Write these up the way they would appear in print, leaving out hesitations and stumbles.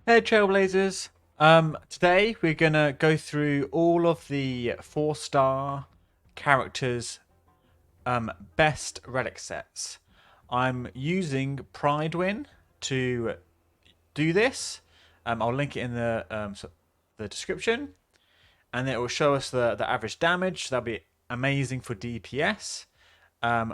Hey Trailblazers. Today we're gonna go through all of the 4-star characters' best relic sets. I'm using Pridewin to do this. I'll link it in the description, and it will show us the average damage. That'll be amazing for DPS. Um,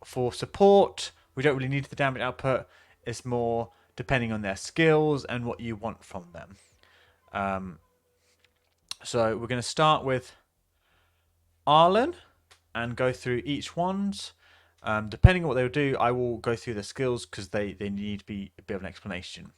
for support, we don't really need the damage output. It's more depending on their skills and what you want from them. Um, so we're going to start with Arlen and go through each one's. Depending on what they'll do, I will go through the skills because they need to be a bit of an explanation.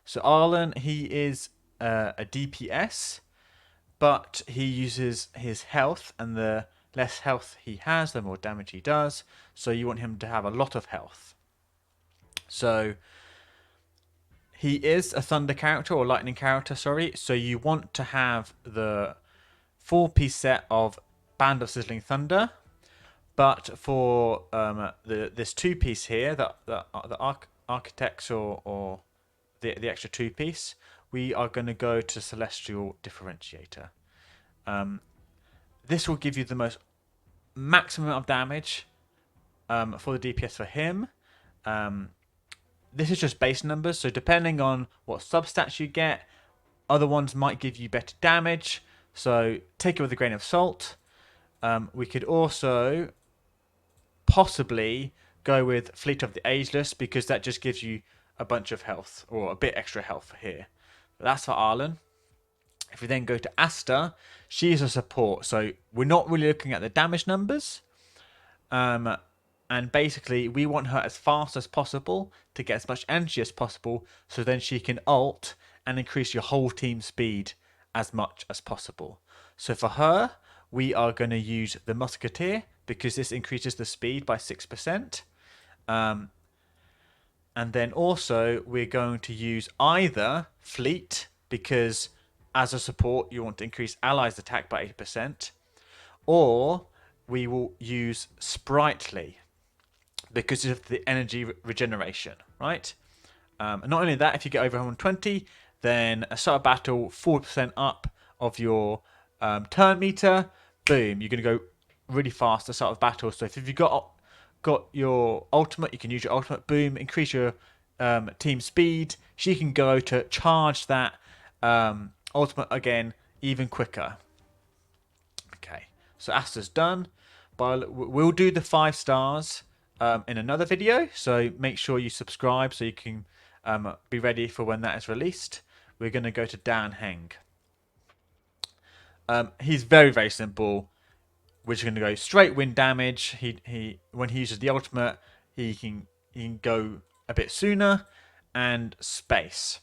So Arlen, he is a DPS, but he uses his health, and the less health he has, the more damage he does. So you want him to have a lot of health. So he is a thunder character or lightning character, sorry. So you want to have the 4-piece set of Band of Sizzling Thunder, but for this 2-piece here, the Architects or the extra 2-piece, we are going to go to Celestial Differentiator. This will give you the most maximum of damage for the DPS for him. This is just base numbers, so depending on what substats you get, other ones might give you better damage. So take it with a grain of salt. We could also possibly go with Fleet of the Ageless because that just gives you a bunch of health or a bit extra health here. But that's for Arlen. If we then go to Asta, she is a support, so we're not really looking at the damage numbers. And basically, we want her as fast as possible to get as much energy as possible, so then she can ult and increase your whole team speed as much as possible. So for her, we are going to use the Musketeer because this increases the speed by 6%. And then also, we're going to use either Fleet because as a support, you want to increase allies' attack by 8%, or we will use Sprightly because of the energy regeneration, right? And not only that, if you get over 120, then a start of battle 4% up of your turn meter. Boom, you're going to go really fast at start of battle. So if you've got your ultimate, you can use your ultimate. Boom, increase your team speed. She can go to charge that ultimate again even quicker. Okay, so Asta's done. But we'll do the 5 stars in another video, so make sure you subscribe so you can be ready for when that is released. We're going to go to Dan Heng. He's very, very simple. We're just going to go straight wind damage. He when he uses the ultimate, he can go a bit sooner, and space.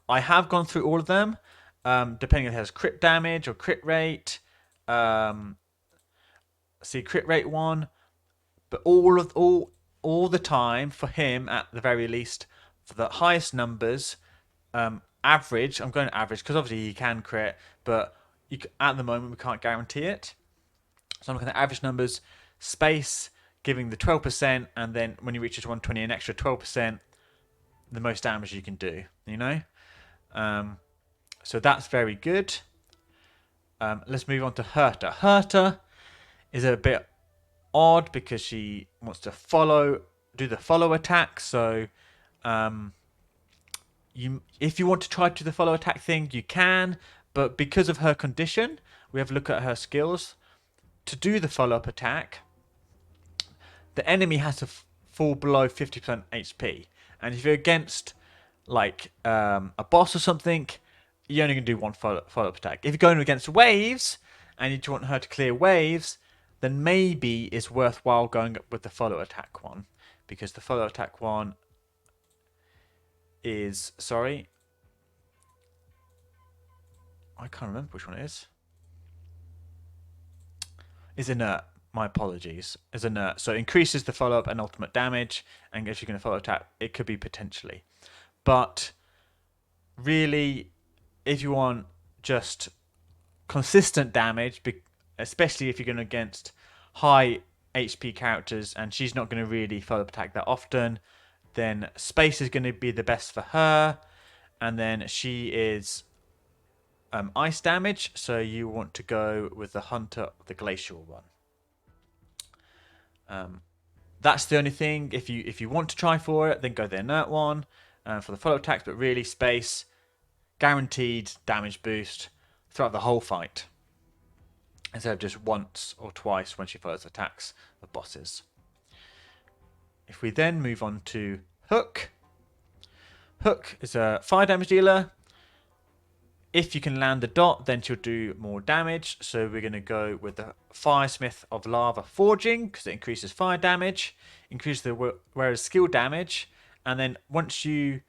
I have gone through all of them, depending if it has crit damage or crit rate. See crit rate 1, but all the time for him at the very least for the highest numbers, average. I'm going to average because obviously he can crit, but at the moment we can't guarantee it. So I'm looking at average numbers, space giving the 12%, and then when he reaches 120, an extra 12%, the most damage you can do. You know, so that's very good. Let's move on to Herta. Herta is a bit odd because she wants to do the follow attack. So, if you want to try to do the follow attack thing, you can. But because of her condition, we have a look at her skills. To do the follow up attack, the enemy has to fall below 50% HP, and if you're against like a boss or something, you're only going to do one follow up attack. If you're going against waves and you want her to clear waves, then maybe it's worthwhile going up with the follow attack one, because the follow attack one is, sorry, I can't remember which one it is. Is inert. My apologies. Is inert. So it increases the follow up and ultimate damage, and if you're going to follow attack, it could be potentially. But really, if you want just consistent damage, especially if you're going against high HP characters and she's not going to really follow up attack that often, then space is going to be the best for her. And then she is ice damage, so you want to go with the Hunter, the glacial one. That's the only thing. If you want to try for it, then go the inert one for the follow attacks. But really, space guaranteed damage boost throughout the whole fight, instead of just once or twice when she follows attacks of bosses. If we then move on to Hook. Hook is a fire damage dealer. If you can land the dot, then she'll do more damage. So we're going to go with the Firesmith of Lava Forging, because it increases fire damage, increases the wearer's skill damage, and then once you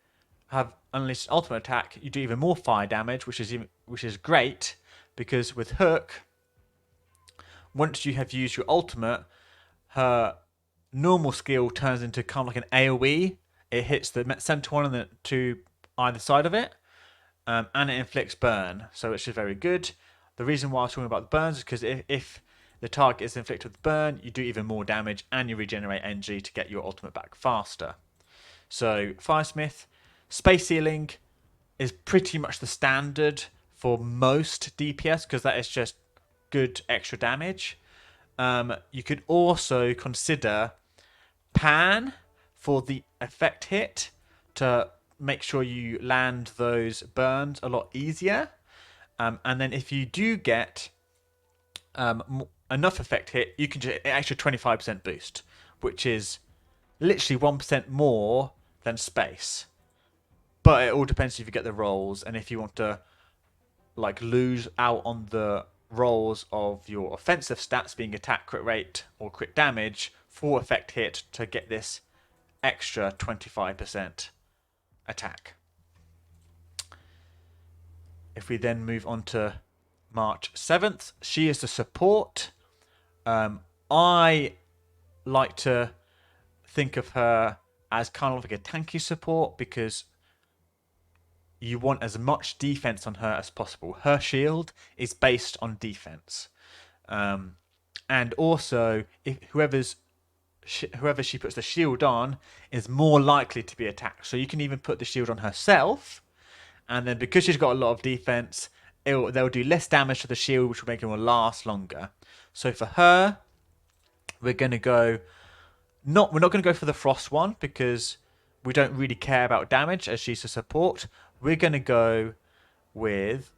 have unleashed ultimate attack, you do even more fire damage, which is great, because with Hook, once you have used your ultimate, her normal skill turns into kind of like an AoE. It hits the center one and the two either side of it. And it inflicts burn, so it's just very good. The reason why I was talking about the burns is because if the target is inflicted with burn, you do even more damage and you regenerate energy to get your ultimate back faster. So Firesmith, space ceiling is pretty much the standard for most DPS, because that is just good extra damage. You could also consider Pan for the effect hit to make sure you land those burns a lot easier. And then if you do get enough effect hit, you can get an extra 25% boost, which is literally 1% more than space. But it all depends if you get the rolls, and if you want to like lose out on the rolls of your offensive stats being attack, crit rate, or crit damage for effect hit to get this extra 25% attack. If we then move on to March 7th, she is the support. I like to think of her as kind of like a tanky support, because you want as much defense on her as possible. Her shield is based on defense. And also, if whoever she puts the shield on is more likely to be attacked. So you can even put the shield on herself, and then because she's got a lot of defense, they'll do less damage to the shield, which will make it last longer. So for her, we're going to go. We're not going to go for the frost one, because we don't really care about damage as she's a support. We're going to go with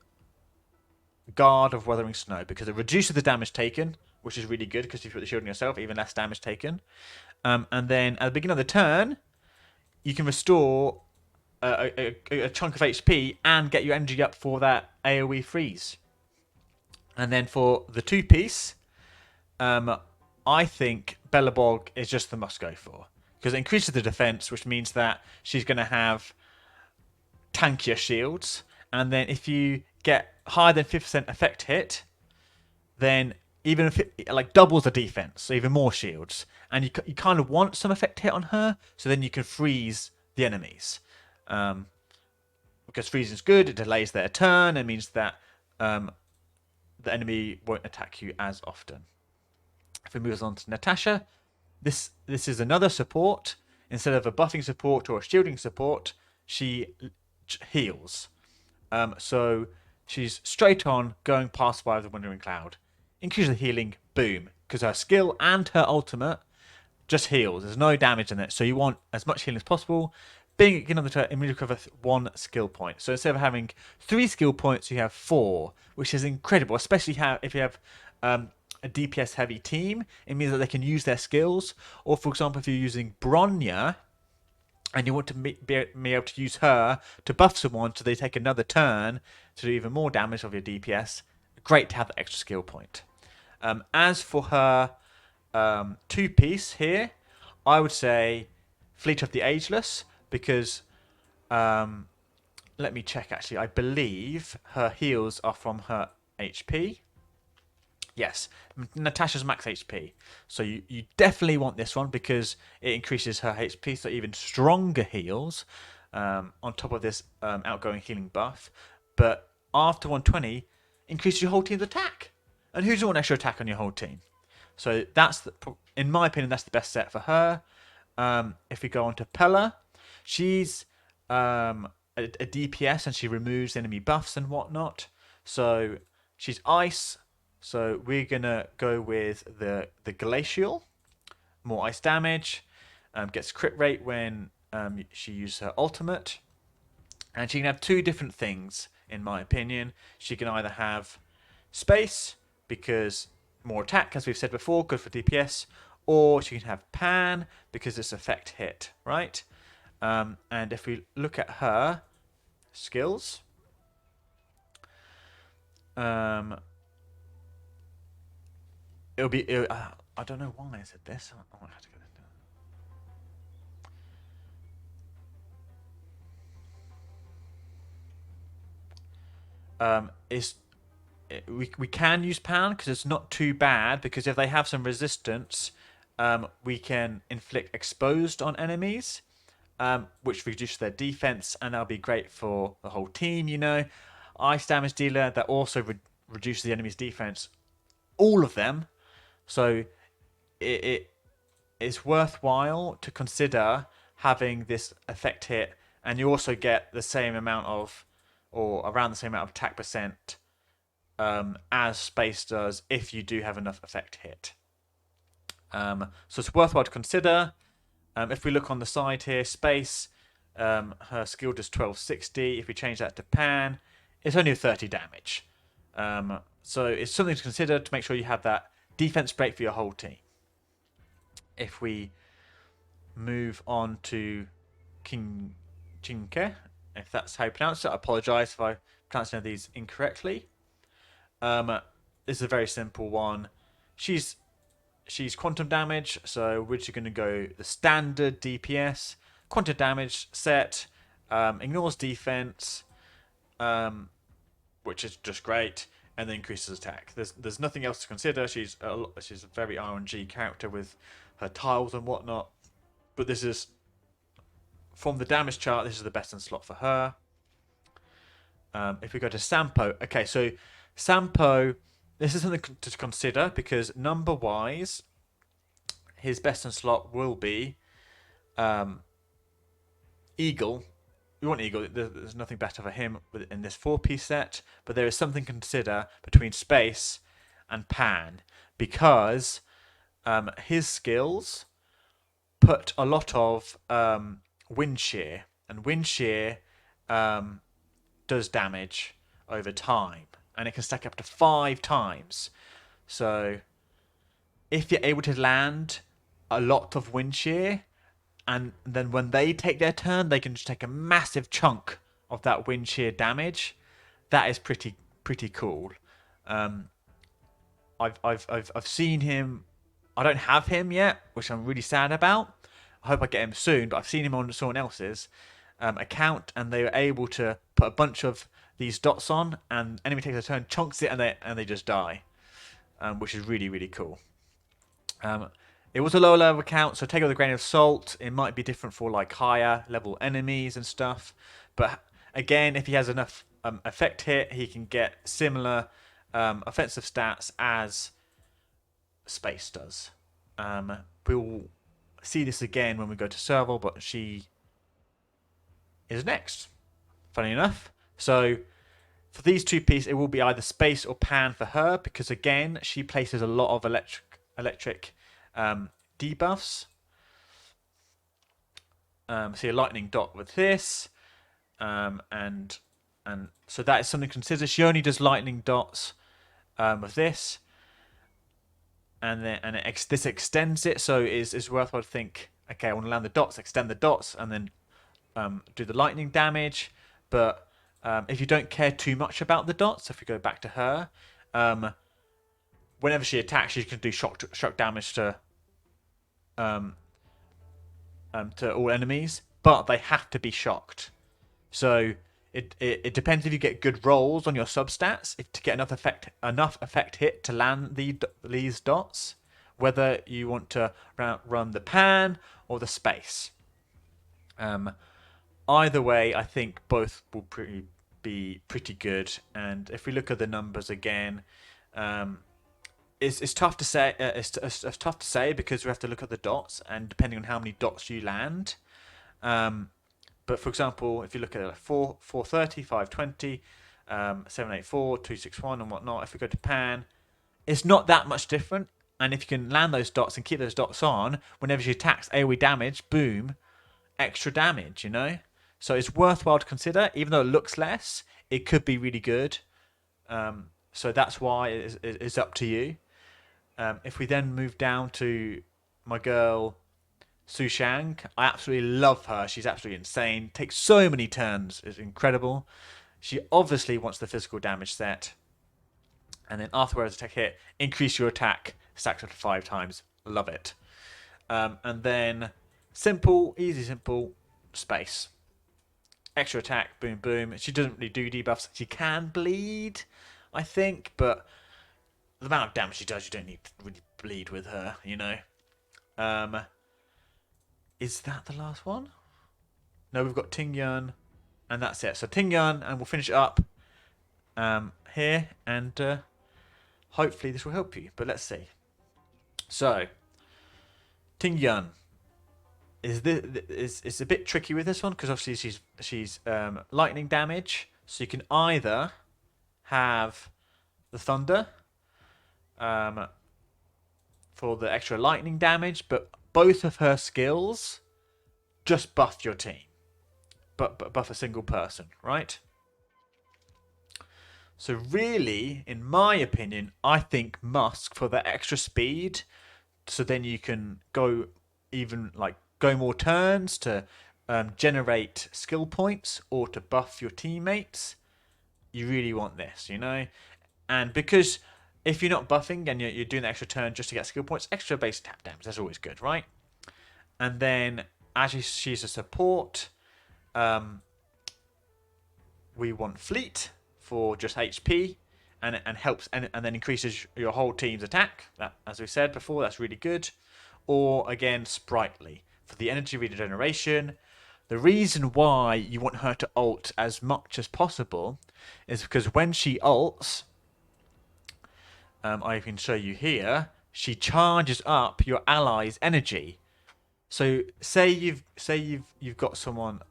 Guard of Weathering Snow, because it reduces the damage taken, which is really good, because if you put the shield on yourself, even less damage taken. And then at the beginning of the turn, you can restore a chunk of HP and get your energy up for that AoE freeze. And then for the two-piece, I think Bellabog is just the must-go for, because it increases the defense, which means that she's going to have tankier shields. And then if you get higher than 50% effect hit, then even if it like doubles the defense, so even more shields. And you kind of want some effect hit on her, so then you can freeze the enemies. Because freezing is good, it delays their turn. It means that the enemy won't attack you as often. If we move on to Natasha, this is another support. Instead of a buffing support or a shielding support, she heals. So she's straight on going past by the Wandering Cloud. Increase the healing, boom. Because her skill and her ultimate just heals. There's no damage in it. So you want as much healing as possible. Being again on the turn, immediately recover 1 skill point. So instead of having 3 skill points, you have 4, which is incredible. Especially if you have a DPS heavy team, it means that they can use their skills. Or for example, if you're using Bronya and you want to be able to use her to buff someone so they take another turn to do even more damage of your DPS, great to have that extra skill point. As for her two-piece here, I would say Fleet of the Ageless, because let me check actually. I believe her heals are from her HP. Yes, Natasha's max HP. So you definitely want this one, because it increases her HP, so even stronger heals on top of this outgoing healing buff. But after 120, increases your whole team's attack. And who doesn't want extra attack on your whole team? So that's, in my opinion, that's the best set for her. If we go on to Pela, she's a a DPS and she removes enemy buffs and whatnot. So she's ice. So we're gonna go with the glacial, more ice damage. Gets crit rate when she uses her ultimate, and she can have two different things in my opinion. She can either have space because more attack, as we've said before, good for DPS, or she can have pan because it's effect hit, right? And if we look at her skills, it'll be. I don't know why I said this. I might have to go is we can use pan because it's not too bad, because if they have some resistance, we can inflict exposed on enemies, which reduces their defense, and that'll be great for the whole team. Ice damage dealer that also reduces the enemy's defense, all of them. So it is worthwhile to consider having this effect hit, and you also get the same amount of, or around the same amount of attack percent as space does if you do have enough effect hit. So it's worthwhile to consider. If we look on the side here, space, her skill does 1260. If we change that to pan, it's only 30 damage. So it's something to consider to make sure you have that defense break for your whole team. If we move on to Qingque, if that's how you pronounce it, I apologise if I pronounce any of these incorrectly. This is a very simple one. She's quantum damage, so we're just going to go the standard DPS. Quantum damage set, ignores defense, which is just great, and then increases attack. There's nothing else to consider. She's a very RNG character with her tiles and whatnot, but this is, from the damage chart, this is the best in slot for her. If we go to Sampo, okay, so Sampo, this is something to consider because number wise, his best in slot will be Eagle. We want Eagle. There's nothing better for him in this 4-piece set, but there is something to consider between space and pan, because his skills put a lot of wind shear, and wind shear does damage over time, and it can stack up to 5 times. So if you're able to land a lot of wind shear, and then when they take their turn, they can just take a massive chunk of that wind shear damage. That is pretty cool. I've seen him. I don't have him yet, which I'm really sad about. I hope I get him soon, but I've seen him on someone else's account, and they were able to put a bunch of these dots on, and enemy takes a turn, chunks it, and they just die, which is really cool. It was a lower level account, so take it with a grain of salt. It might be different for like higher level enemies and stuff, but again, if he has enough effect hit, he can get similar offensive stats as space does. We'll see this again when we go to Serval, but she is next, funny enough. So for these 2 pieces, it will be either space or pan for her, because again, she places a lot of electric debuffs. See a lightning dot with this, and so that is something to consider. She only does lightning dots with this, and this extends it, so it's worthwhile to think, okay, I want to land the dots, extend the dots, and then do the lightning damage. But if you don't care too much about the dots, if we go back to her, whenever she attacks, she can do shock damage to all enemies, but they have to be shocked. So it depends if you get good rolls on your substats to get enough effect hit to land these dots, whether you want to run the pan or the space. Either way, I think both will be pretty good. And if we look at the numbers again, it's tough to say. It's tough to say because we have to look at the dots, and depending on how many dots you land. But But for example, if you look at it like 430, 520, 784, 261 and whatnot, if we go to pan, it's not that much different. And if you can land those dots and keep those dots on, whenever she attacks AoE damage, boom, extra damage, you know? So it's worthwhile to consider. Even though it looks less, it could be really good. So that's why it's up to you. If we then move down to my girl Sushang, I absolutely love her. She's absolutely insane. Takes so many turns. It's incredible. She obviously wants the physical damage set. And then afterwards, attack hit, increase your attack, stacked up to 5 times. Love it. And then simple, easy, simple, space. Extra attack, boom, boom. She doesn't really do debuffs. She can bleed, I think, but the amount of damage she does, you don't need to really bleed with her, you know. Is that the last one? No, we've got Tingyun, and that's it. So Tingyun, and we'll finish it up here, and hopefully this will help you. But let's see. So Tingyun is a bit tricky with this one because obviously she's lightning damage. So you can either have the thunder for the extra lightning damage, but both of her skills just buff your team, but buff a single person, right? So really, in my opinion, I think Musk for the extra speed, so then you can go more turns to generate skill points or to buff your teammates. You really want this, you know? And because if you're not buffing and you're doing the extra turn just to get skill points, extra base tap damage, that's always good, right? And then as she's a support, we want fleet for just HP and helps and then increases your whole team's attack. That, as we said before, that's really good. Or again, sprightly for the energy regeneration. The reason why you want her to ult as much as possible is because when she ults, I can show you here, she charges up your allies' energy. So say you've got someone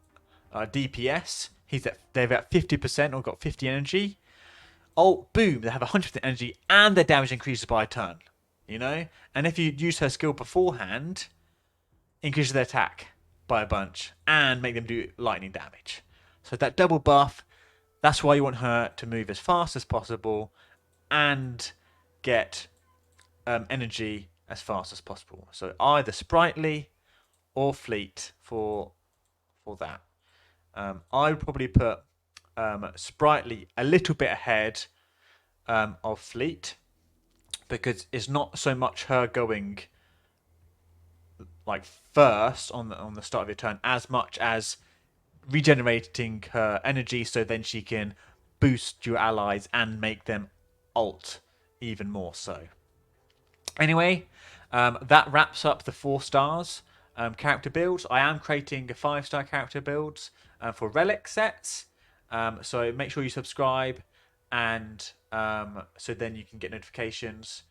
DPS, they've at 50% or got 50 energy. Oh, boom! They have 100% energy and their damage increases by a turn. You know, and if you use her skill beforehand, increases their attack by a bunch and make them do lightning damage. So that double buff. That's why you want her to move as fast as possible and get energy as fast as possible. So either sprightly or fleet for that. I would probably put sprightly a little bit ahead of fleet because it's not so much her going like first on the start of your turn as much as regenerating her energy so then she can boost your allies and make them ult even more so. Anyway, that wraps up the 4 stars character builds. I am creating a 5-star character builds for relic sets. So make sure you subscribe and so then you can get notifications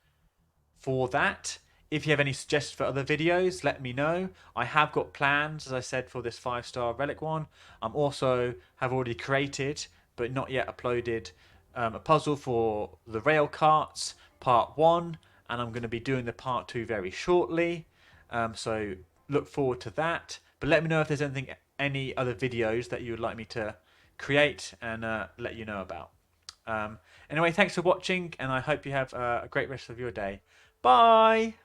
for that. If you have any suggestions for other videos, let me know. I have got plans, as I said, for this 5-star relic one. I'm also have already created, but not yet uploaded, a puzzle for the rail carts part 1, and I'm going to be doing the part 2 very shortly. So look forward to that. But let me know if there's any other videos that you would like me to create and let you know about. Anyway, thanks for watching, and I hope you have a great rest of your day. Bye!